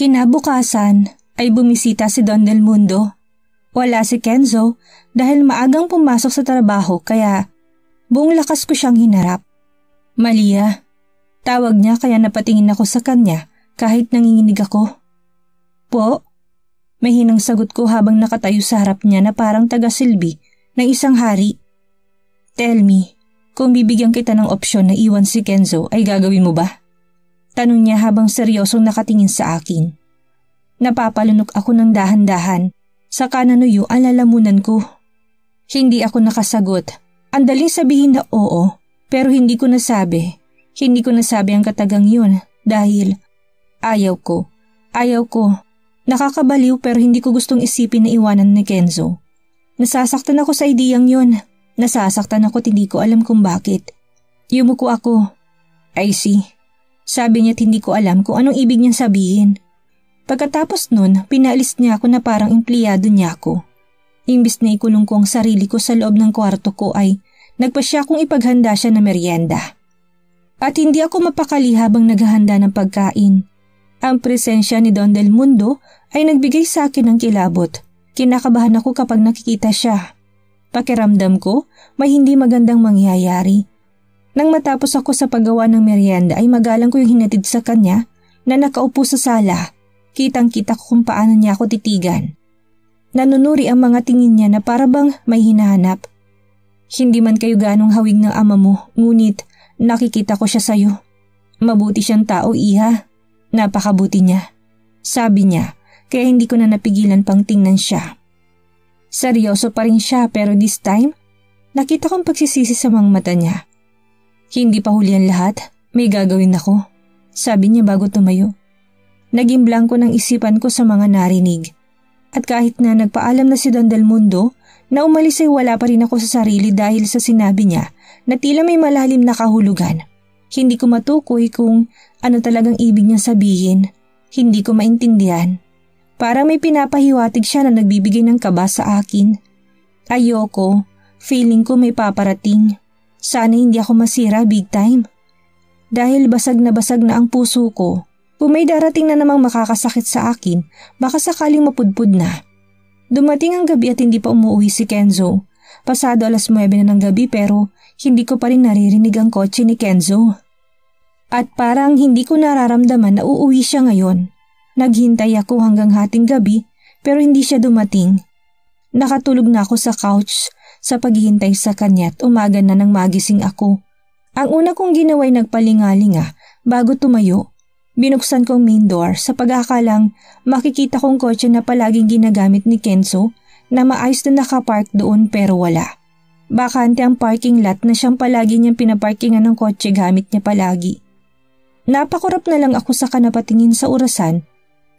Kinabukasan ay bumisita si Don Del Mundo. Wala si Kenzo dahil maagang pumasok sa trabaho kaya buong lakas ko siyang hinarap. Malia, tawag niya kaya napatingin ako sa kanya kahit nanginginig ako. Po? Mahinang sagot ko habang nakatayo sa harap niya na parang taga-silbi ng isang hari. Tell me, kung bibigyan kita ng opsyon na iwan si Kenzo ay gagawin mo ba? Tanong niya habang seryosong nakatingin sa akin. Napapalunok ako ng dahan-dahan. Saka nanuyo ang lalamunan ko. Hindi ako nakasagot. Ang daling sabihin na oo, pero hindi ko nasabi. Hindi ko nasabi ang katagang yun dahil ayaw ko. Nakakabaliw pero hindi ko gustong isipin na iwanan ni Kenzo. Nasasaktan ako sa ideyang yun. Nasasaktan ako at hindi ko alam kung bakit. Yumuko ako. I see. Sabi niya at hindi ko alam kung anong ibig niyang sabihin. Pagkatapos nun, pinaalis niya ako na parang empleyado niya ako. Imbis na ikulong ko ang sarili ko sa loob ng kwarto ko ay nagpa siya kong ipaghanda siya na merienda. At hindi ako mapakali habang naghahanda ng pagkain. Ang presensya ni Don Del Mundo ay nagbigay sa akin ng kilabot. Kinakabahan ako kapag nakikita siya. Pakiramdam ko, may hindi magandang mangyayari. Nang matapos ako sa paggawa ng merienda ay magalang ko yung hinatid sa kanya na nakaupo sa sala. Kitang-kita ko kung paano niya ako titigan. Nanunuri ang mga tingin niya na parabang may hinahanap. Hindi man kayo ganong hawig ng ama mo, ngunit nakikita ko siya sa'yo. Mabuti siyang tao, iha. Napakabuti niya. Sabi niya, kaya hindi ko na napigilan pang tingnan siya. Seryoso pa rin siya pero this time, nakita kong pagsisisi sa mga mata niya. Hindi pa huli ang lahat, may gagawin ako. Sabi niya bago tumayo. Naging blanko ng isipan ko sa mga narinig. At kahit na nagpaalam na si Don Del Mundo, na umalis ay wala pa rin ako sa sarili dahil sa sinabi niya na tila may malalim na kahulugan. Hindi ko matukoy kung ano talagang ibig niya sabihin. Hindi ko maintindihan. Para may pinapahiwatig siya na nagbibigay ng kaba sa akin. Ayoko, feeling ko may paparating. Sana hindi ako masira big time. Dahil basag na ang puso ko. Kung may darating na namang makakasakit sa akin, baka sakaling mapudpud na. Dumating ang gabi at hindi pa umuwi si Kenzo. Pasado 9:00 na ng gabi pero hindi ko pa rin naririnig ang kotse ni Kenzo. At parang hindi ko nararamdaman na uuwi siya ngayon. Naghintay ako hanggang hating gabi pero hindi siya dumating. Nakatulog na ako sa couch sa paghihintay sa kanya at umaga na nang magising ako. Ang una kong ginawa ay nagpalingalinga bago tumayo. Binuksan ko ang main door sa pag-aakalang makikita kong kotse na palaging ginagamit ni Kenzo na maayos na nakapark doon pero wala. Bakante ang parking lot na siyang palagi niyang pinaparkingan ng kotse gamit niya palagi. Napakurap na lang ako sa kanapatingin sa orasan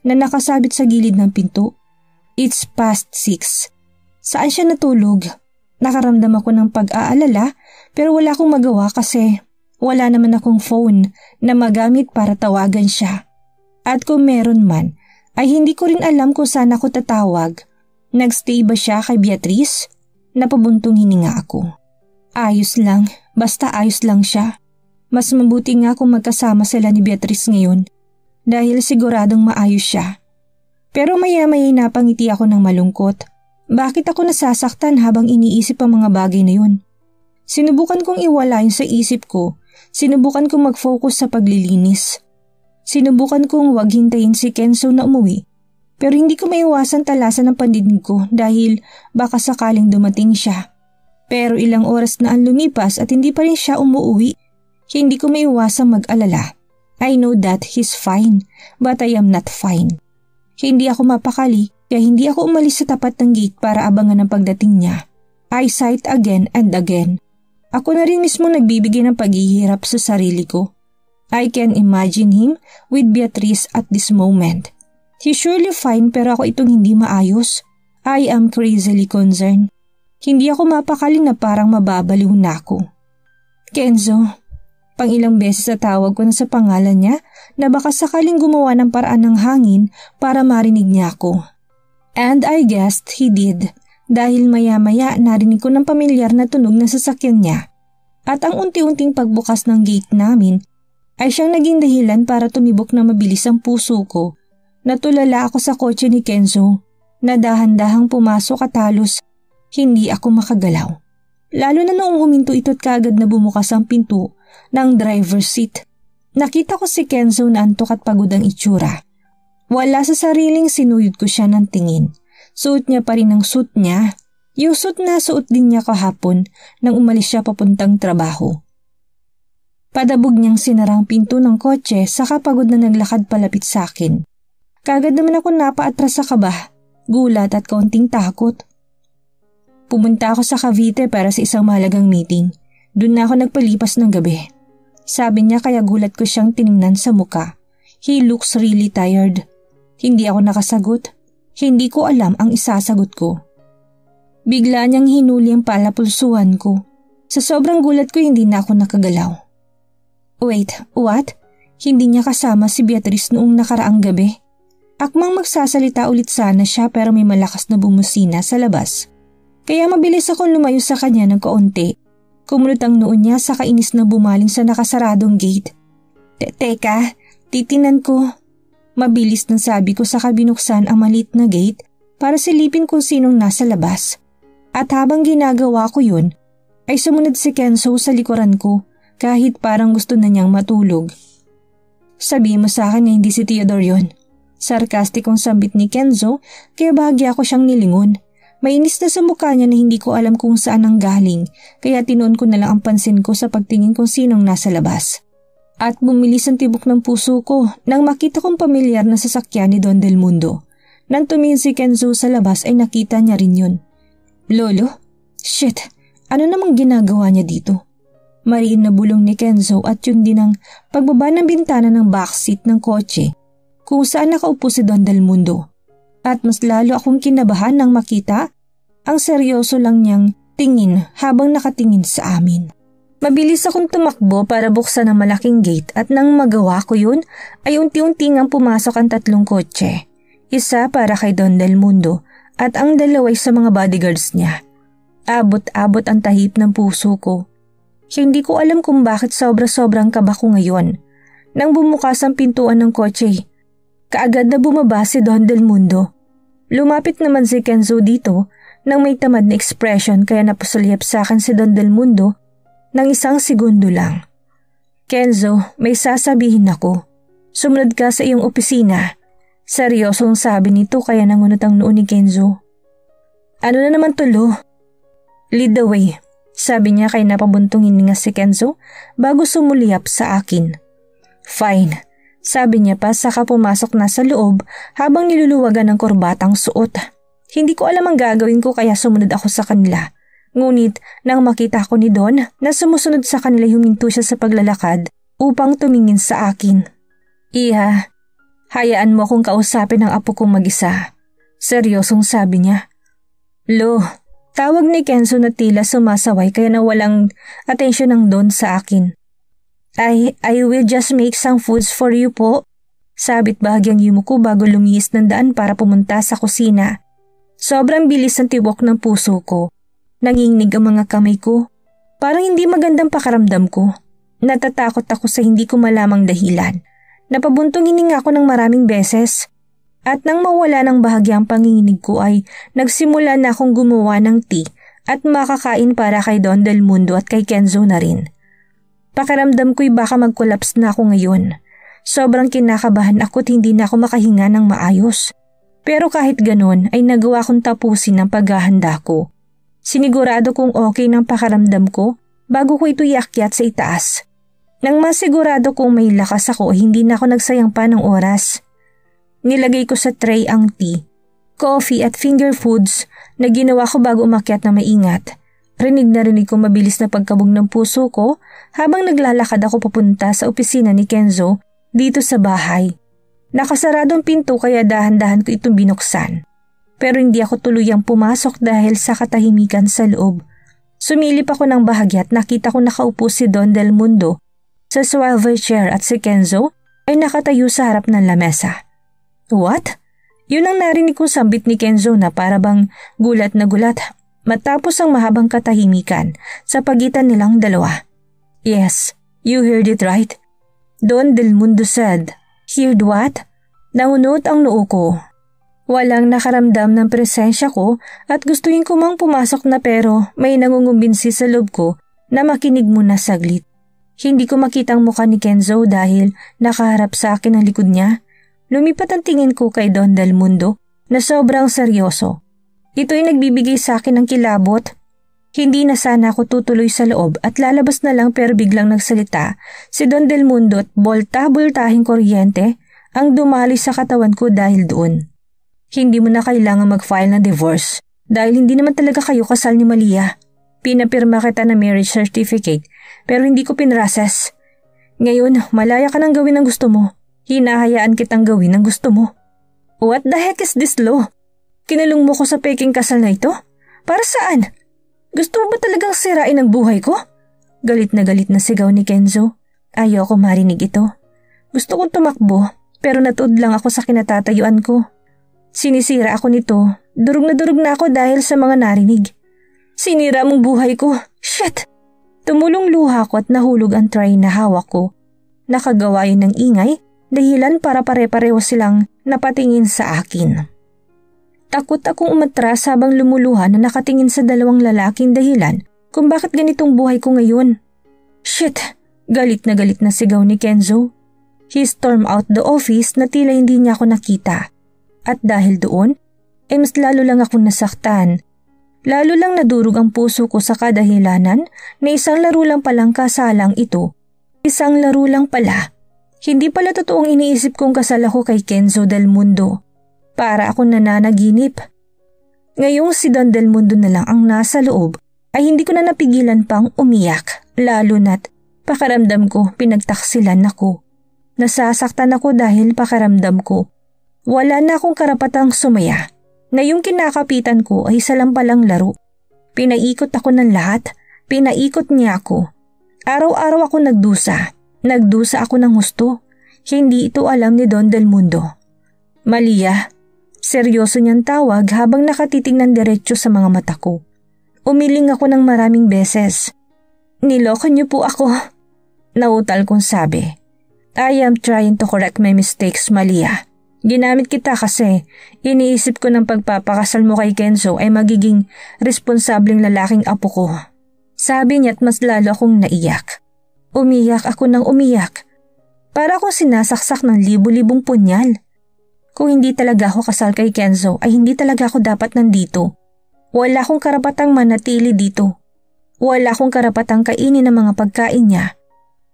na nakasabit sa gilid ng pinto. It's past 6. Saan siya natulog? Nakaramdam ako ng pag-aalala pero wala akong magawa kasi wala naman akong phone na magamit para tawagan siya. At kung meron man, ay hindi ko rin alam kung saan ako tatawag. Nagstay ba siya kay Beatrice? Napabuntong hininga ako. Ayos lang, basta ayos lang siya. Mas mabuti nga kung magkasama sila ni Beatrice ngayon dahil siguradong maayos siya. Pero maya-maya napangiti ako ng malungkot. Bakit ako nasasaktan habang iniisip ang mga bagay na yun? Sinubukan kong iwalayin sa isip ko. Sinubukan kong mag-focus sa paglilinis. Sinubukan kong wag hintayin si Kenzo na umuwi. Pero hindi ko maiwasan talasan ng pandinig ko dahil baka sakaling dumating siya. Pero ilang oras na ang lumipas at hindi pa rin siya umuwi. Hindi ko maiwasang mag-alala. I know that he's fine, but I am not fine. Hindi ako mapakali kaya hindi ako umalis sa tapat ng gate para abangan ang pagdating niya. I sighed again and again. Ako na rin mismo nagbibigay ng paghihirap sa sarili ko. I can imagine him with Beatrice at this moment. He's surely fine pero ako itong hindi maayos. I am crazily concerned. Hindi ako mapakali na parang mababaliw na ako. Kenzo, pang ilang beses na tawag ko na sa pangalan niya na baka sakaling gumawa ng paraan ng hangin para marinig niya ako. And I guessed he did. Dahil maya-maya narinig ko ng pamilyar na tunog ng sasakyan niya. At ang unti-unting pagbukas ng gate namin ay siyang naging dahilan para tumibok na mabilis ang puso ko Natulala ako sa kotse ni Kenzo na dahan-dahang pumasok at halos hindi ako makagalaw. Lalo na noong huminto ito at kaagad na bumukas ang pinto ng driver's seat. Nakita ko si Kenzo na antok at pagod ang itsura. Wala sa sariling sinuyod ko siya ng tingin. Suot niya pa rin ang suit niya. Yung suit na suot din niya kahapon nang umalis siya papuntang trabaho. Padabog niyang sinarang pinto ng kotse saka pagod na naglakad palapit sa akin. Kagad naman ako napaatras sa kaba, gulat at kaunting takot. Pumunta ako sa Cavite para sa isang mahalagang meeting. Doon na ako nagpalipas ng gabi. Sabi niya kaya gulat ko siyang tiningnan sa muka. He looks really tired. Hindi ako nakasagot. Hindi ko alam ang isasagot ko. Bigla niyang hinuli ang palapulsuhan ko. Sa sobrang gulat ko hindi na ako nakagalaw. Wait, what? Hindi niya kasama si Beatrice noong nakaraang gabi? Akmang magsasalita ulit sana siya pero may malakas na bumusina sa labas. Kaya mabilis akong lumayo sa kanya ng kaunti. Kumunot ang noon niya sa kainis na bumaling sa nakasaradong gate. Teka, titinan ko. Mabilis nang sabi ko saka binuksan ang maliit na gate para silipin kung sinong nasa labas. At habang ginagawa ko yun, ay sumunod si Kenzo sa likuran ko. Kahit parang gusto na niyang matulog. Sabi mo sa akin na hindi si Theodore yun. Sarkastikong sambit ni Kenzo kaya bahagya ko siyang nilingon. Mainis na sa mukha niya na hindi ko alam kung saan ang galing kaya tinuon ko na lang ang pansin ko sa pagtingin kung sinong nasa labas. At bumilis ang tibok ng puso ko nang makita kong pamilyar na sasakyan ni Don Del Mundo. Nang tumingin si Kenzo sa labas ay nakita niya rin yun. Lolo? Shit, ano namang ginagawa niya dito? Mariin na bulong ni Kenzo at yun din ang pagbaba ng bintana ng backseat ng kotse kung saan nakaupo si Don Del Mundo. At mas lalo akong kinabahan nang makita ang seryoso lang niyang tingin habang nakatingin sa amin. Mabilis akong tumakbo para buksan ang malaking gate at nang magawa ko yun ay unti-unti ngang pumasok ang tatlong kotse. Isa para kay Don Del Mundo at ang dalaway sa mga bodyguards niya. Abot-abot ang tahip ng puso ko. Hindi ko alam kung bakit sobra-sobrang kaba ko ngayon. Nang bumukas ang pintuan ng kotse, kaagad na bumaba si Don Del Mundo. Lumapit naman si Kenzo dito nang may tamad na ekspresyon kaya napusulyap sa akin si Don Del Mundo ng 1 segundo lang. Kenzo, may sasabihin ako. Sumunod ka sa iyong opisina. Seryosong sabi nito kaya nangunot ang noo ni Kenzo. Ano na naman tulo? Lead the way. Sabi niya kay napabuntong hininga si Kenzo bago sumuliyap sa akin. Fine, sabi niya pa saka pumasok na sa loob habang niluluwagan ng korbatang suot. Hindi ko alam ang gagawin ko kaya sumunod ako sa kanila. Ngunit nang makita ko ni Don na sumusunod sa kanila huminto siya sa paglalakad upang tumingin sa akin. Iha, hayaan mo akong kausapin ang apo kong mag-isa. Seryosong sabi niya. Lo, tawag ni Kenzo na tila sumasaway kaya nawalang atensyon ng Don sa akin. I will just make some foods for you po. Sabit bahagyang yumuko bago lumihis ng daan para pumunta sa kusina. Sobrang bilis ng tibok ng puso ko. Nanginginig ang mga kamay ko. Parang hindi magandang pakaramdam ko. Natatakot ako sa hindi ko malamang dahilan. Napabuntong hininga ako ng maraming beses. At nang mawala ng bahagyang panginginig ko ay nagsimula na akong gumawa ng tea at makakain para kay Don Del Mundo at kay Kenzo na rin. Pakiramdam ko'y baka mag-collapse na ako ngayon. Sobrang kinakabahan ako at hindi na ako makahinga ng maayos. Pero kahit ganon ay nagawa kong tapusin ang paghahanda ko. Sinigurado kong okay ng pakaramdam ko bago ko ito iakyat sa itaas. Nang masigurado kong may lakas ako hindi na ako nagsayang pa ng oras. Nilagay ko sa tray ang tea, coffee at finger foods na ginawa ko bago umakyat na maingat. Rinig na rinig ko mabilis na pagkabog ng puso ko habang naglalakad ako papunta sa opisina ni Kenzo dito sa bahay. Nakasaradong pinto kaya dahan-dahan ko itong binuksan. Pero hindi ako tuluyang pumasok dahil sa katahimikan sa loob. Sumilip ako ng bahagya at nakita ko nakaupo si Don Del Mundo sa swivel chair at si Kenzo ay nakatayo sa harap ng lamesa. What? Yun ang narinig kong sambit ni Kenzo na para bang gulat na gulat matapos ang mahabang katahimikan sa pagitan nilang dalawa. Yes, you heard it right. Don Del Mundo said, heard what? Nangunot ang noo ko. Walang nakaramdam ng presensya ko at gustuin ko mang pumasok na pero may nangungumbinsi sa loob ko na makinig muna saglit. Hindi ko makita ang mukha ni Kenzo dahil nakaharap sa akin ang likod niya. Lumipat ang tingin ko kay Don Del Mundo na sobrang seryoso. Ito'y nagbibigay sa akin ng kilabot. Hindi na sana ako tutuloy sa loob at lalabas na lang pero biglang nagsalita si Don Del Mundo at bolta-boltahing kuryente ang dumali sa katawan ko dahil doon. Hindi mo na kailangan mag-file ng divorce dahil hindi naman talaga kayo kasal ni Malia. Pinapirma kita na marriage certificate pero hindi ko pinrocess. Ngayon, malaya ka nang gawin ang gusto mo. Hinahayaan kitang gawin ang gusto mo. What the heck is this law? Kinulong mo ko sa peking kasal na ito? Para saan? Gusto mo ba talagang sirain ang buhay ko? Galit na sigaw ni Kenzo. Ayoko marinig ito. Gusto kong tumakbo pero natuod lang ako sa kinatatayuan ko. Sinisira ako nito. Durog na ako dahil sa mga narinig. Sinira mong buhay ko. Shit! Tumulong luha ko at nahulog ang tray na hawak ko. Nakagawa yun ng ingay dahilan para pare-pareho silang napatingin sa akin. Takot akong umatras habang lumuluha na nakatingin sa dalawang lalaking dahilan kung bakit ganitong buhay ko ngayon. Shit! Galit na sigaw ni Kenzo. He stormed out the office na tila hindi niya ako nakita. At dahil doon, mas lalo lang akong nasaktan. Lalo lang nadurog ang puso ko sa kadahilanan na isang laro lang palang kasalang ito. Isang laro lang pala. Hindi pala totoong iniisip kong kasal ako kay Kenzo Del Mundo. Para akong nananaginip. Ngayong si Don Del Mundo na lang ang nasa loob ay hindi ko na napigilan pang umiyak. Lalo na't pakaramdam ko pinagtaksilan ako. Nasasaktan ako dahil pakaramdam ko. Wala na akong karapatang sumaya. Ngayong kinakapitan ko ay isa lang palang laro. Pinaikot ako ng lahat. Pinaikot niya ako. Araw-araw ako nagdusa. Nagdusa ako ng husto. Hindi ito alam ni Don Del Mundo. Malia. Seryoso niyang tawag habang nakatitingnan diretso sa mga mata ko. Umiling ako ng maraming beses. Niloko niyo po ako. Nautal kong sabi. I am trying to correct my mistakes, Malia. Ginamit kita kasi iniisip ko ng pagpapakasal mo kay Kenzo ay magiging responsableng lalaking apo ko. Sabi niya at mas lalo akong naiyak. Umiyak ako ng umiyak. Para akong sinasaksak ng libu-libong punyal. Kung hindi talaga ako kasal kay Kenzo ay hindi talaga ako dapat nandito. Wala akong karapatang manatili dito. Wala akong karapatang kainin ang mga pagkain niya.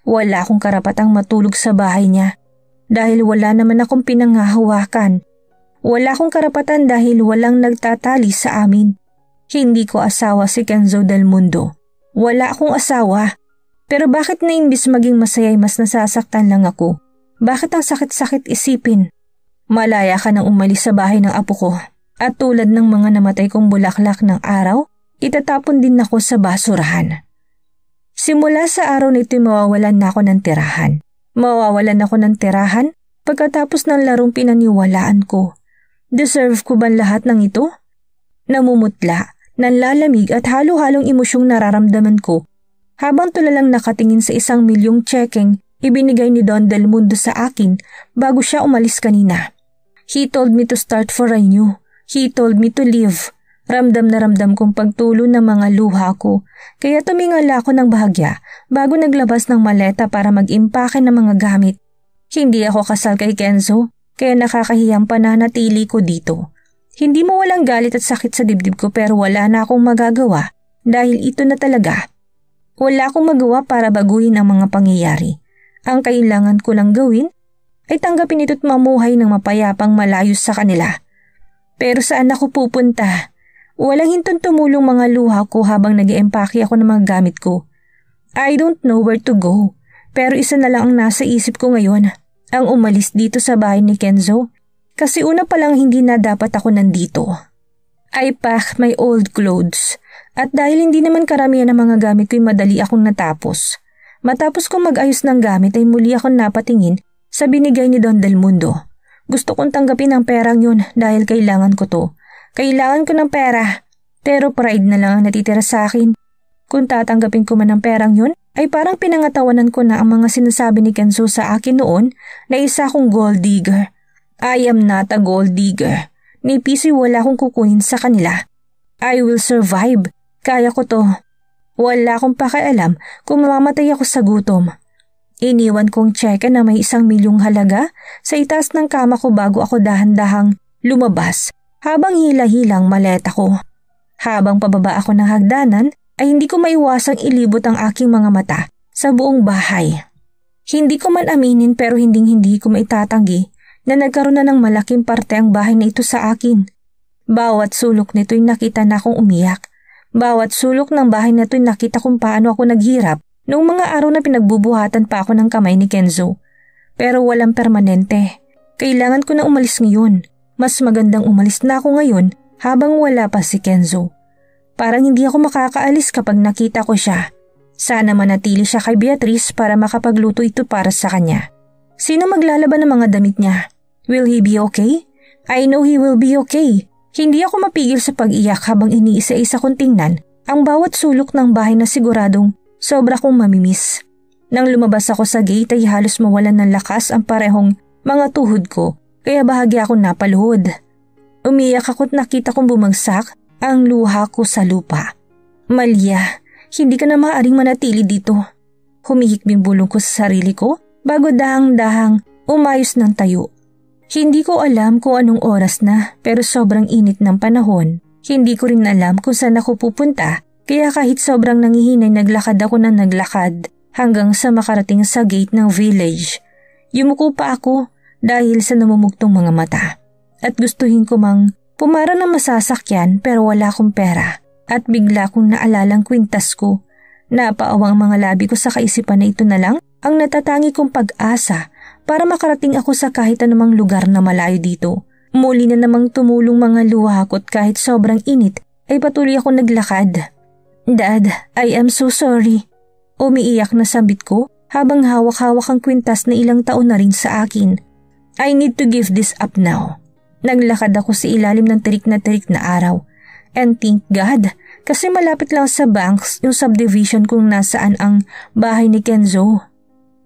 Wala akong karapatang matulog sa bahay niya dahil wala naman akong pinanghahawakan. Wala akong karapatan dahil walang nagtatali sa amin. Hindi ko asawa si Kenzo Del Mundo. Wala akong asawa. Pero bakit na imbis maging masaya ay mas nasasaktan lang ako? Bakit ang sakit-sakit isipin? Malaya ka nang umalis sa bahay ng apo ko at tulad ng mga namatay kong bulaklak ng araw, itatapon din ako sa basurahan. Simula sa araw na ito mawawalan na ako ng tirahan. Mawawalan ako ng tirahan pagkatapos ng larong pinaniwalaan ko. Deserve ko ba lahat ng ito? Namumutla, nanlalamig at halo-halong emosyong nararamdaman ko habang tulalang nakatingin sa 1,000,000 checking ibinigay ni Don Del Mundo sa akin bago siya umalis kanina. He told me to start for anew. He told me to live. Ramdam na ramdam kong pagtulo ng mga luha ko, kaya tumingala ako ng bahagya bago naglabas ng maleta para mag-impake ng mga gamit. Hindi ako kasal kay Kenzo, kaya nakakahiyang pananatili ko dito. Hindi mo walang galit at sakit sa dibdib ko pero wala na akong magagawa dahil ito na talaga. Wala akong magawa para baguhin ang mga pangyayari. Ang kailangan ko lang gawin ay tanggapin ito't mamuhay ng mapayapang malayo sa kanila. Pero saan ako pupunta? Walang hintong tumulong mga luha ko habang nag-iempake ako ng mga gamit ko. I don't know where to go. Pero isa na lang ang nasa isip ko ngayon, ang umalis dito sa bahay ni Kenzo. Kasi una pa lang hindi na dapat ako nandito. I packed my old clothes. At dahil hindi naman karamihan ng mga gamit ko'y madali akong natapos. Matapos kong mag-ayos ng gamit ay muli akong napatingin sa binigay ni Don Del Mundo. Gusto kong tanggapin ang perang yun dahil kailangan ko to. Kailangan ko ng pera, pero pride na lang ang natitira sa akin. Kung tatanggapin ko man ang perang yun, ay parang pinangatawanan ko na ang mga sinasabi ni Kenzo sa akin noon na isa akong gold digger. I am not a gold digger. Ni piso wala akong kukunin sa kanila. I will survive. Kaya ko to. Wala akong pakialam kung mamamatay ako sa gutom. Iniwan kong tseka na may 1 milyong halaga sa itaas ng kama ko bago ako dahan-dahang lumabas habang hila-hilang maleta ko. Habang pababa ako ng hagdanan ay hindi ko maiwasang ilibot ang aking mga mata sa buong bahay. Hindi ko man aminin pero hindi ko maitatanggi na nagkaroon na ng malaking parte ang bahay na ito sa akin. Bawat sulok nito'y nakita na akong umiyak. Bawat sulok ng bahay na ito'y nakita kung paano ako naghirap noong mga araw na pinagbubuhatan pa ako ng kamay ni Kenzo. Pero walang permanente. Kailangan ko na umalis ngayon. Mas magandang umalis na ako ngayon habang wala pa si Kenzo. Parang hindi ako makakaalis kapag nakita ko siya. Sana manatili siya kay Beatrice para makapagluto ito para sa kanya. Sino maglalaban ng mga damit niya? Will he be okay? I know he will be okay. Hindi ako mapigil sa pag-iyak habang iniisa-isa kong tingnan ang bawat sulok ng bahay na siguradong sobra kong mamimiss. Nang lumabas ako sa gate ay halos mawalan ng lakas ang parehong mga tuhod ko kaya bahagi akong napaluhod. Umiyak ako't nakita kong bumagsak ang luha ko sa lupa. Malia, hindi ka na maaaring manatili dito. Humihikbing bulong ko sa sarili ko bago dahang-dahang umayos ng tayo. Hindi ko alam kung anong oras na pero sobrang init ng panahon. Hindi ko rin alam kung saan ako pupunta kaya kahit sobrang nangihinay naglakad ako na naglakad hanggang sa makarating sa gate ng village. Yumuko pa ako dahil sa namumugtong mga mata at gustuhin ko mang pumara ng masasakyan pero wala akong pera at bigla kong naalalang kwintas ko. Napaawang mga labi ko sa kaisipan na ito na lang ang natatangi kong pag-asa para makarating ako sa kahit anumang lugar na malayo dito. Muli na namang tumulong mga luha ko't kahit sobrang init ay patuloy ako naglakad. Dad, I am so sorry. Umiiyak na sambit ko habang hawak-hawak ang kwintas na ilang taon na rin sa akin. I need to give this up now. Naglakad ako sa ilalim ng tirik na araw. And thank God, kasi malapit lang sa banks yung subdivision kung nasaan ang bahay ni Kenzo.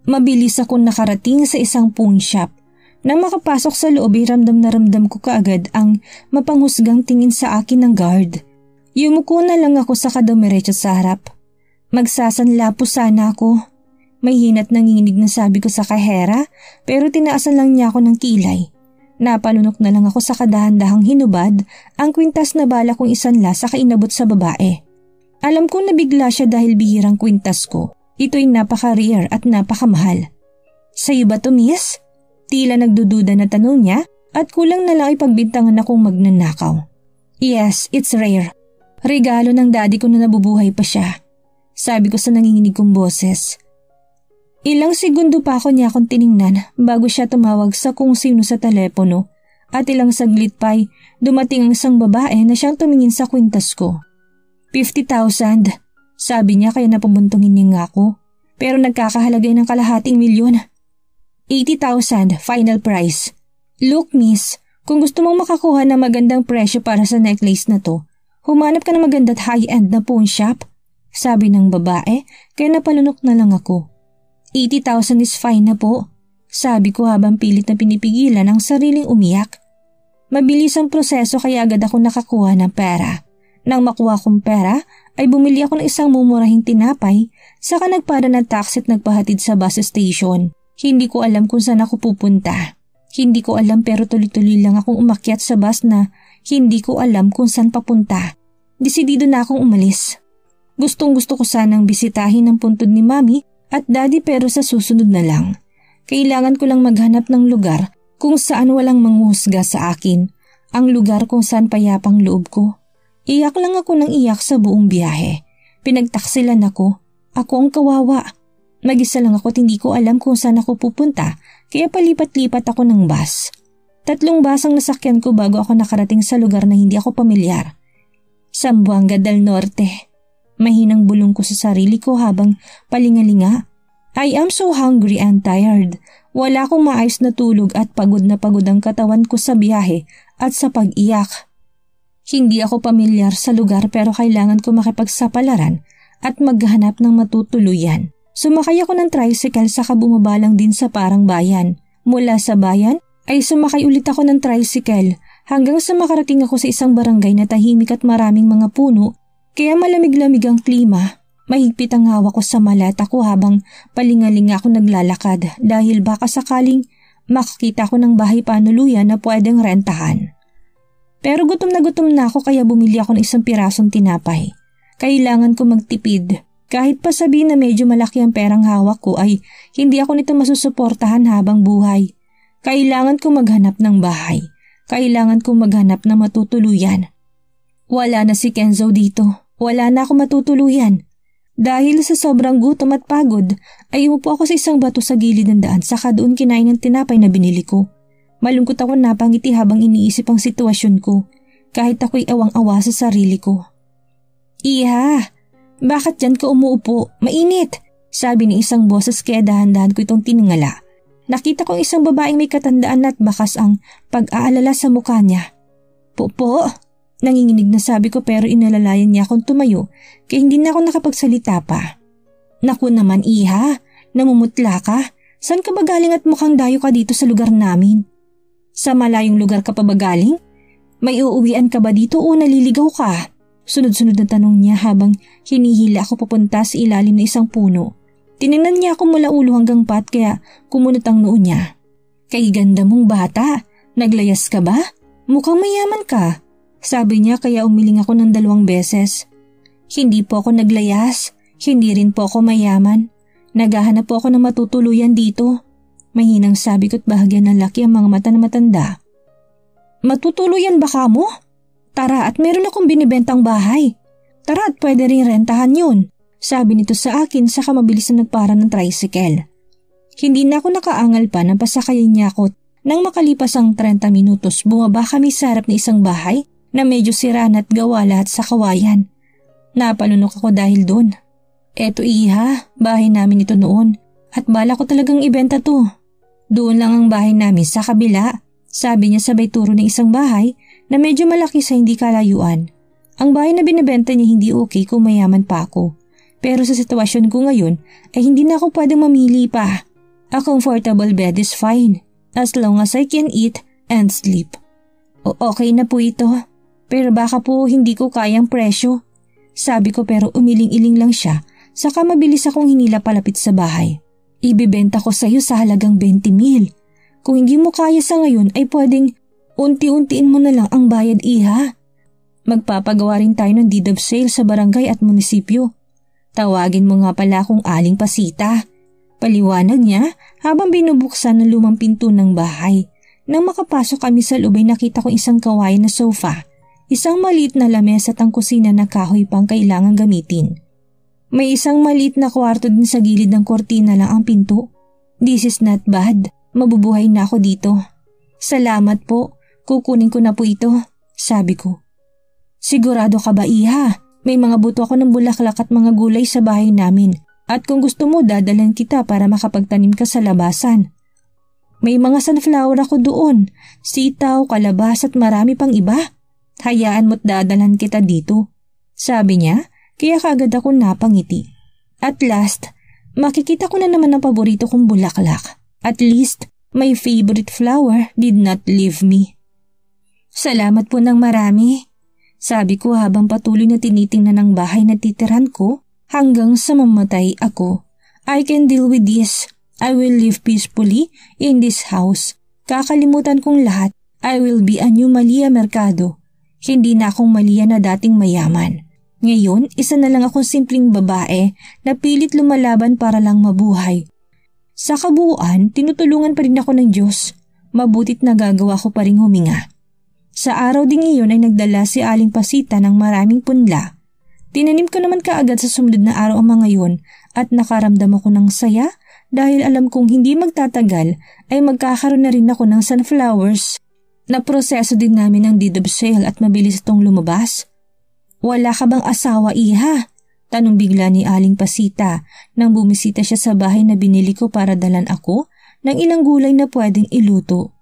Mabilis akong nakarating sa isang pawn shop. Nang makapasok sa loob ay ramdam na ramdam ko kaagad ang mapanghusgang tingin sa akin ng guard. Yumuko na lang ako sa kadumiretso sa harap. Magsasanla po sana ako. May hinat nanginginig na sabi ko sa kahera pero tinaasan lang niya ako ng kilay. Napalunok na lang ako sa kadahan-dahang hinubad ang kwintas na bala kong isanla sa kainabot sa babae. Alam ko nabigla siya dahil bihirang kwintas ko. Ito'y napaka-rare at napakamahal. Sa'yo ba to, miss? Tila nagdududa na tanong niya at kulang na lang ay pagbintangan akong magnanakaw. Yes, it's rare. Regalo ng daddy ko na nabubuhay pa siya. Sabi ko sa nanginginig kong boses. Ilang segundo pa ako niya akong tiningnan bago siya tumawag sa kung sino sa telepono at ilang saglit pa'y dumating ang isang babae na siyang tumingin sa kwintas ko. 50,000. Sabi niya kaya napubuntungin niya nga ako. Pero nagkakahalaga ng kalahating milyon. 80,000 final price. Look miss, kung gusto mong makakuha ng magandang presyo para sa necklace na to, humanap ka ng maganda't high-end na pawn shop. Sabi ng babae kaya napalunok na lang ako. 80,000 is fine na po. Sabi ko habang pilit na pinipigilan ang sariling umiyak. Mabilis ang proseso kaya agad ako nakakuha ng pera. Nang makuha kong pera, ay bumili ako ng isang mumurahing tinapay, saka nagpada ng taxi at nagpahatid sa bus station. Hindi ko alam kung saan ako pupunta. Hindi ko alam pero tuloy-tuloy lang akong umakyat sa bus na hindi ko alam kung saan papunta. Desidido na akong umalis. Gustong-gusto ko sanang bisitahin ang puntod ni Mami at Daddy pero sa susunod na lang. Kailangan ko lang maghanap ng lugar kung saan walang manghuhusga sa akin. Ang lugar kung saan payapang loob ko. Iyak lang ako ng iyak sa buong biyahe. Pinagtaksilan ako. Ako ang kawawa. Mag-isa lang ako at hindi ko alam kung saan ako pupunta kaya palipat-lipat ako ng bus. 3 bus ang nasakyan ko bago ako nakarating sa lugar na hindi ako pamilyar. Zamboanga del Norte. Mahinang bulong ko sa sarili ko habang palingalinga. I am so hungry and tired. Wala akong maayos na tulog at pagod ang katawan ko sa biyahe at sa pag-iyak. Hindi ako pamilyar sa lugar pero kailangan ko makipagsapalaran at maghanap ng matutuluyan. Sumakay ako ng tricycle saka bumaba lang din sa parang bayan. Mula sa bayan ay sumakay ulit ako ng tricycle hanggang sa makarating ako sa isang barangay na tahimik at maraming mga puno kaya malamig-lamig ang klima. Mahigpit ang hawak ko sa maleta ko habang palingalinga ako naglalakad dahil baka sakaling makakita ko ng bahay panuluyan na pwedeng rentahan. Pero gutom na ako kaya bumili ako ng isang pirasong tinapay. Kailangan ko magtipid. Kahit pa sabihin na medyo malaki ang perang hawak ko ay hindi ako nito masusuportahan habang buhay. Kailangan ko maghanap ng bahay. Kailangan ko maghanap ng matutuluyan. Wala na si Kenzo dito. Wala na ako matutuluyan. Dahil sa sobrang gutom at pagod ay umupo ako sa isang bato sa gilid ng daan saka doon kinain ng tinapay na binili ko. Malungkot ako napangiti habang iniisip ang sitwasyon ko kahit ako'y awang-awa sa sarili ko. Iha, bakit dyan ka umuupo? Mainit! Sabi ng isang boses kaya dahan-dahan ko itong tiningala. Nakita ko isang babaeng may katandaan at bakas ang pag-aalala sa mukha niya. Po? Nanginginig na sabi ko pero inalalayan niya akong tumayo kaya hindi na ako nakapagsalita pa. Naku naman iha, namumutla ka. Saan ka ba galing at mukhang dayo ka dito sa lugar namin? Sa malayong lugar ka pa ba galing? May uuwian ka ba dito o naliligaw ka? Sunod-sunod na tanong niya habang hinihila ako papunta sa ilalim ng isang puno. Tinignan niya ako mula ulo hanggang pat kaya kumunot ang noo niya. Kay ganda mong bata, naglayas ka ba? Mukhang mayaman ka. Sabi niya kaya umiling ako ng 2 beses. Hindi po ako naglayas, hindi rin po ako mayaman. Naghahanap po ako ng matutuluyan dito. Mahinang sabi ko't bahagyan ng laki ang mga mata na matanda. Matutuluyan ba ka mo? Tara at meron akong binibentang bahay. Tara at pwede rin rentahan yun. Sabi nito sa akin saka mabilis na nagpara ng tricycle. Hindi na ako nakaangal pa nang pasakayin niya ako. Nang makalipas ang 30 minutos bumaba kami sa harap ng isang bahay na medyo sira at gawa lahat sa kawayan. Napalunok ako dahil doon. Eto iha, bahay namin ito noon at bala ko talagang ibenta to. Doon lang ang bahay namin sa kabila. Sabi niya sabay turo ng isang bahay na medyo malaki sa hindi kalayuan. Ang bahay na binibenta niya hindi okay kung mayaman pa ako. Pero sa sitwasyon ko ngayon ay hindi na ako pwedeng mamili pa. A comfortable bed is fine as long as I can eat and sleep. Okay na po ito. Pero baka po hindi ko kayang presyo. Sabi ko pero umiling-iling lang siya saka mabilis akong hinila palapit sa bahay. Ibibenta ko sa iyo sa halagang 20,000. Kung hindi mo kaya sa ngayon ay pwedeng unti-untiin mo na lang ang bayad iha. Magpapagawa rin tayo ng deed of sale sa barangay at munisipyo. Tawagin mo nga pala akong Aling Pasita. Paliwanag niya habang binubuksan ng lumang pinto ng bahay. Nang makapasok kami sa loob ay nakita ko isang kawayan na sofa. Isang maliit na lamesa at ang kusina na kahoy pang kailangang gamitin. May isang maliit na kwarto din sa gilid ng kortina lang ang pinto. This is not bad. Mabubuhay na ako dito. Salamat po. Kukunin ko na po ito. Sabi ko. Sigurado ka ba iha? May mga buto ako ng bulaklak at mga gulay sa bahay namin. At kung gusto mo dadalan kita para makapagtanim ka sa labasan. May mga sunflower ako doon. Sitaw, kalabas at marami pang iba. Hayaan mo't dadalan kita dito. Sabi niya, kaya kaagad ako napangiti. At last, makikita ko na naman ang paborito kong bulaklak. At least, my favorite flower did not leave me. Salamat po ng marami. Sabi ko habang patuloy na tinitingnan ang bahay na titiran ko hanggang sa mamatay ako. I can deal with this. I will live peacefully in this house. Kakalimutan kong lahat. I will be a new Malia Mercado. Hindi na akong Malia na dating mayaman. Ngayon, isa na lang akong simpleng babae na pilit lumalaban para lang mabuhay. Sa kabuuan, tinutulungan pa rin ako ng Diyos. Mabutit nagagawa ko pa rin huminga. Sa araw ding iyon ay nagdala si Aling Pasita ng maraming punla. Tinanim ko naman kaagad sa sumunod na araw ang mga yun at nakaramdam ako ng saya dahil alam kong hindi magtatagal ay magkakaroon na rin ako ng sunflowers. Naproseso din namin ang deed of sale at mabilis itong lumabas. Wala ka bang asawa iha? Tanong bigla ni Aling Pasita nang bumisita siya sa bahay na binili ko para dalan ako ng ilang gulay na pwedeng iluto.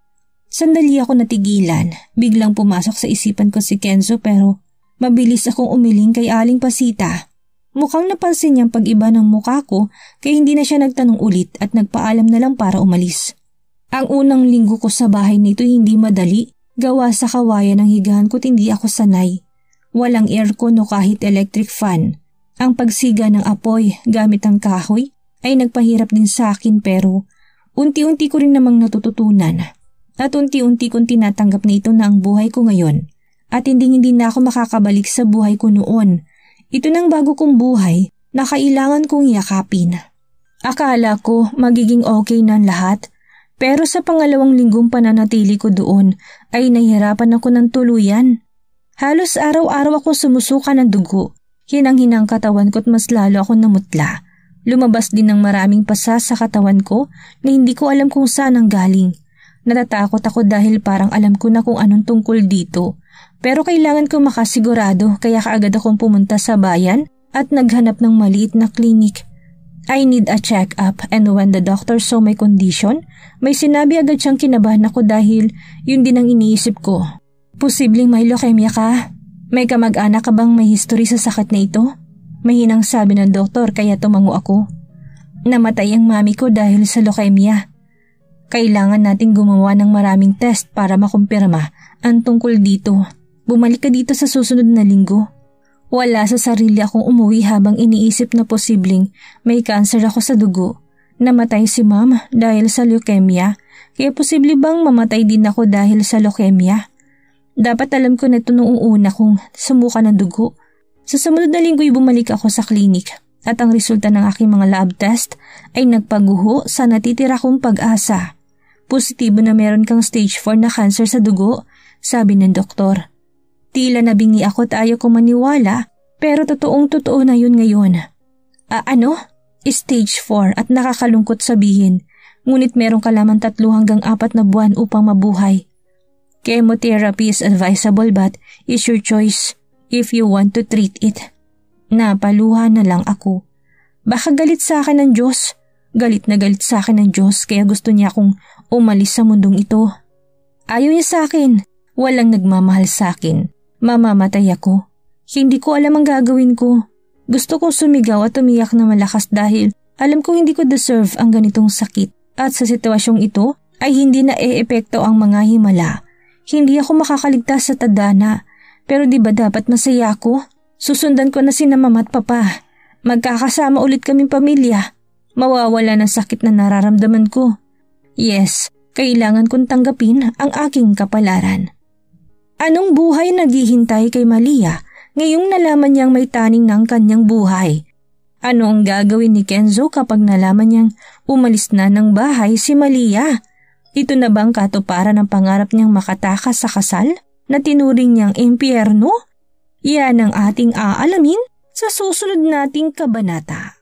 Sandali ako natigilan. Biglang pumasok sa isipan ko si Kenzo pero mabilis akong umiling kay Aling Pasita. Mukhang napansin niyang pag-iba ng mukha ko kaya hindi na siya nagtanong ulit at nagpaalam na lang para umalis. Ang unang linggo ko sa bahay nito hindi madali. Gawa sa kawayan ng higaan ko't hindi ako sanay. Walang aircon o kahit electric fan. Ang pagsiga ng apoy gamit ang kahoy ay nagpahirap din sa akin pero unti-unti ko rin namang natututunan. At unti-unti kong tinatanggap na ito na ang buhay ko ngayon. At hindi na ako makakabalik sa buhay ko noon. Ito nang bago kong buhay na kailangan kong yakapin. Akala ko magiging okay na ang lahat, pero sa pangalawang linggong pananatili ko doon ay nahihirapan ako ng tuluyan. Halos araw-araw ako sumusuka ng dugo. Hinang-hinang katawan ko't mas lalo ako namutla. Lumabas din ng maraming pasa sa katawan ko na hindi ko alam kung saan ang galing. Natatakot ako dahil parang alam ko na kung anong tungkol dito. Pero kailangan ko makasigurado kaya kaagad akong pumunta sa bayan at naghanap ng maliit na klinik. I need a check-up and when the doctor saw my condition, may sinabi agad siyang kinabahan ako dahil yun din ang iniisip ko. Posibleng may leukemia ka? May kamag-anak ka bang may history sa sakit na ito? Mahinang sabi ng doktor kaya tumango ako. Namatay ang mami ko dahil sa leukemia. Kailangan nating gumawa ng maraming test para makumpirma ang tungkol dito. Bumalik ka dito sa susunod na linggo. Wala sa sarili akong umuwi habang iniisip na posibleng may cancer ako sa dugo. Namatay si ma'am dahil sa leukemia, kaya posible bang mamatay din ako dahil sa leukemia? Dapat alam ko na ito noong una kong sumuka ng dugo. Sa sumunod na linggo'y bumalik ako sa klinik at ang resulta ng aking mga lab test ay nagpaguho sa natitira kong pag-asa. Positibo na meron kang stage 4 na cancer sa dugo, sabi ng doktor. Tila nabingi ako at ayaw ko maniwala pero totoong-totoo na yun ngayon. Ano? Stage 4 at nakakalungkot sabihin, ngunit meron ka lamang 3 hanggang 4 na buwan upang mabuhay. Chemotherapy is advisable but is your choice if you want to treat it. Napaluha na lang ako. Baka galit sa akin ng Diyos. Galit na galit sa akin ng Diyos kaya gusto niya akong umalis sa mundong ito. Ayaw niya sa akin. Walang nagmamahal sa akin. Mamamatay ako. Hindi ko alam ang gagawin ko. Gusto kong sumigaw at umiyak na malakas dahil alam kong hindi ko deserve ang ganitong sakit. At sa sitwasyong ito ay hindi na e-epekto ang mga himala. Hindi ako makakaligtas sa tadhana. Pero di ba dapat masaya ako? Susundan ko na sina mama at papa. Magkakasama ulit kaming pamilya. Mawawala ng sakit na nararamdaman ko. Yes, kailangan kong tanggapin ang aking kapalaran. Anong buhay naghihintay kay Malia ngayong nalaman niyang may taning ng kanyang buhay? Ano ang gagawin ni Kenzo kapag nalaman niyang umalis na ng bahay si Malia? Ito na bang katuparan ng pangarap niyang makatakas sa kasal na tinuring niyang impyerno? Yan ang ating aalamin sa susunod nating kabanata.